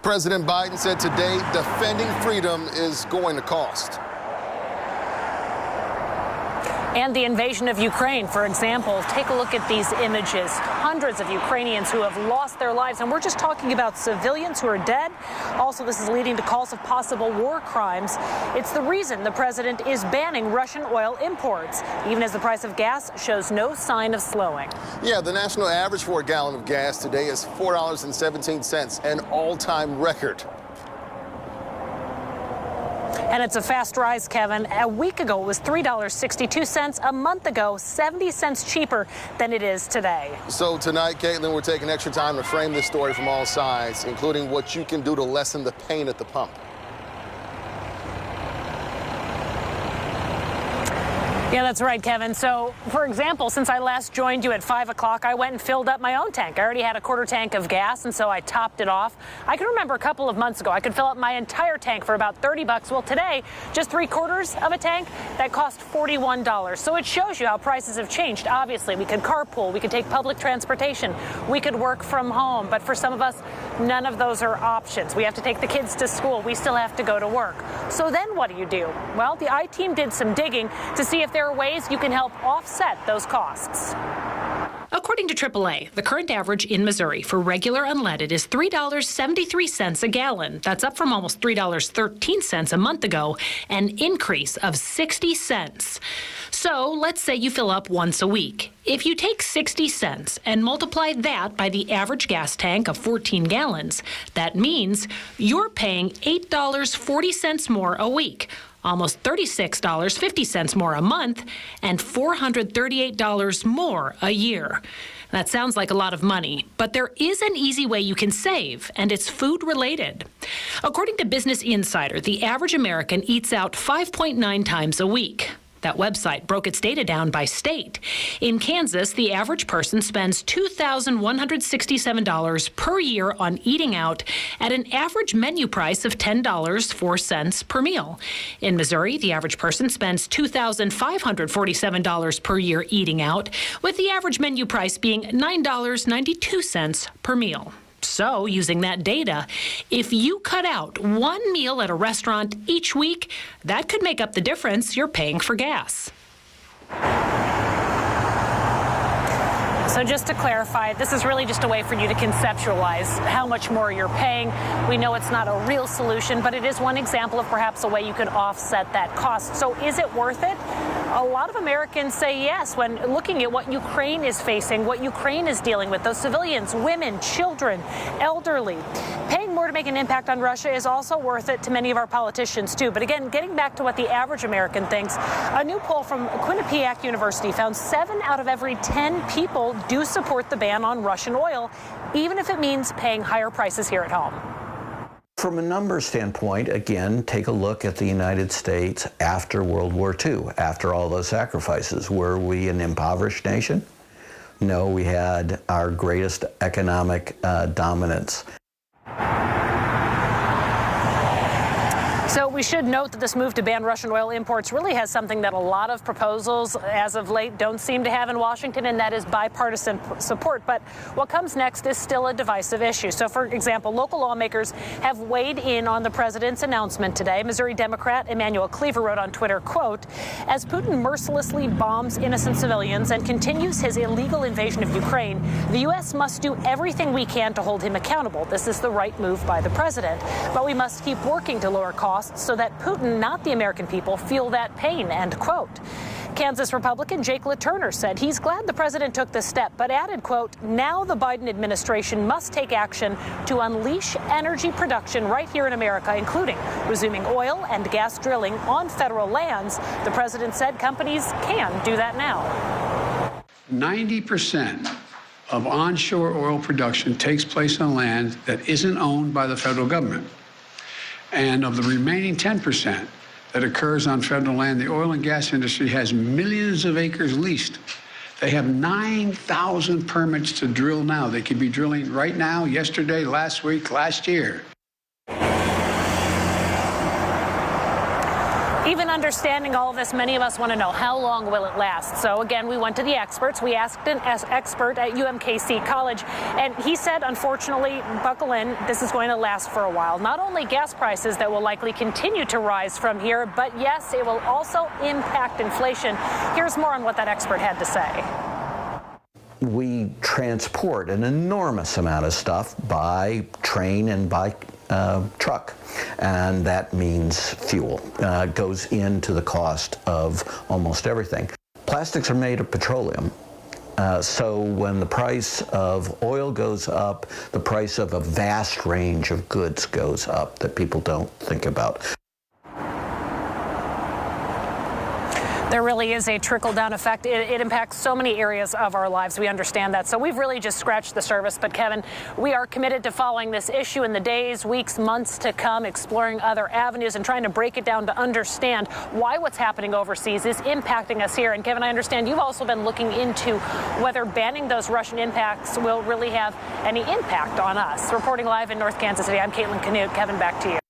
President Biden said today defending freedom is going to cost. And the invasion of Ukraine, for example, take a look at these images. Hundreds of Ukrainians who have lost their lives, and we're just talking about civilians who are dead. Also, this is leading to calls of possible war crimes. It's the reason the president is banning Russian oil imports, even as the price of gas shows no sign of slowing. Yeah, the national average for a gallon of gas today is $4.17, an all-time record. And it's a fast rise, Kevin. A week ago, it was $3.62. A month ago, 70 cents cheaper than it is today. So tonight, Caitlin, we're taking extra time to frame this story from all sides, including what you can do to lessen the pain at the pump. Yeah, that's right, Kevin. So, for example, since I last joined you at 5 o'clock, I went and filled up my own tank. I already had a quarter tank of gas, and so I topped it off. I can remember a couple of months ago, I could fill up my entire tank for about $30. Well, today, just 3/4 of a tank, that cost $41. So it shows you how prices have changed. Obviously, we could carpool, we could take public transportation, we could work from home. But for some of us, none of those are options. We have to take the kids to school. We still have to go to work. So then what do? Well, the I-Team did some digging to see if there are ways you can help offset those costs. According to AAA, the current average in Missouri for regular unleaded is $3.73 a gallon. That's up from almost $3.13 a month ago, an increase of 60 cents. So let's say you fill up once a week. If you take 60 cents and multiply that by the average gas tank of 14 gallons, that means you're paying $8.40 more a week, almost $36.50 more a month, and $438 more a year. That sounds like a lot of money, but there is an easy way you can save, and it's food related. According to Business Insider, the average American eats out 5.9 times a week. That website broke its data down by state. In Kansas, the average person spends $2,167 per year on eating out at an average menu price of $10.04 per meal. In Missouri, the average person spends $2,547 per year eating out, with the average menu price being $9.92 per meal. So, using that data, if you cut out one meal at a restaurant each week, that could make up the difference you're paying for gas. So just to clarify, this is really just a way for you to conceptualize how much more you're paying. We know it's not a real solution, but it is one example of perhaps a way you could offset that cost. So is it worth it? A lot of Americans say yes when looking at what Ukraine is facing, what Ukraine is dealing with, those civilians, women, children, elderly. Paying more to make an impact on Russia is also worth it to many of our politicians, too. But again, getting back to what the average American thinks, a new poll from Quinnipiac University found 7 out of every 10 people do support the ban on Russian oil, even if it means paying higher prices here at home. From a numbers standpoint, again, take a look at the United States after World War II, after all those sacrifices. Were we an impoverished nation? No, we had our greatest economic dominance. So we should note that this move to ban Russian oil imports really has something that a lot of proposals as of late don't seem to have in Washington, and that is bipartisan support. But what comes next is still a divisive issue. So, for example, local lawmakers have weighed in on the president's announcement today. Missouri Democrat Emanuel Cleaver wrote on Twitter, quote, "As Putin mercilessly bombs innocent civilians and continues his illegal invasion of Ukraine, the U.S. must do everything we can to hold him accountable. This is the right move by the president. But we must keep working to lower costs so that Putin, not the American people, feel that pain," end quote. Kansas Republican Jake LaTurner said he's glad the president took this step, but added, quote, "Now the Biden administration must take action to unleash energy production right here in America, including resuming oil and gas drilling on federal lands." The president said companies can do that now. 90% of onshore oil production takes place on land that isn't owned by the federal government. And of the remaining 10% that occurs on federal land, the oil and gas industry has millions of acres leased. They have 9,000 permits to drill now. They could be drilling right now, yesterday, last week, last year. Even understanding all of this, many of us want to know, how long will it last? So again, we went to the experts. We asked an expert at UMKC College, and he said, unfortunately, buckle in, this is going to last for a while. Not only gas prices that will likely continue to rise from here, but yes, it will also impact inflation. Here's more on what that expert had to say. We transport an enormous amount of stuff by train and by truck, and that means fuel goes into the cost of almost everything. Plastics are made of petroleum. So when the price of oil goes up, the price of a vast range of goods goes up that people don't think about. There really is a trickle-down effect. It impacts so many areas of our lives. We understand that. So we've really just scratched the surface. But, Kevin, we are committed to following this issue in the days, weeks, months to come, exploring other avenues and trying to break it down to understand why what's happening overseas is impacting us here. And, Kevin, I understand you've also been looking into whether banning those Russian impacts will really have any impact on us. Reporting live in North Kansas City, I'm Caitlin Canute. Kevin, back to you.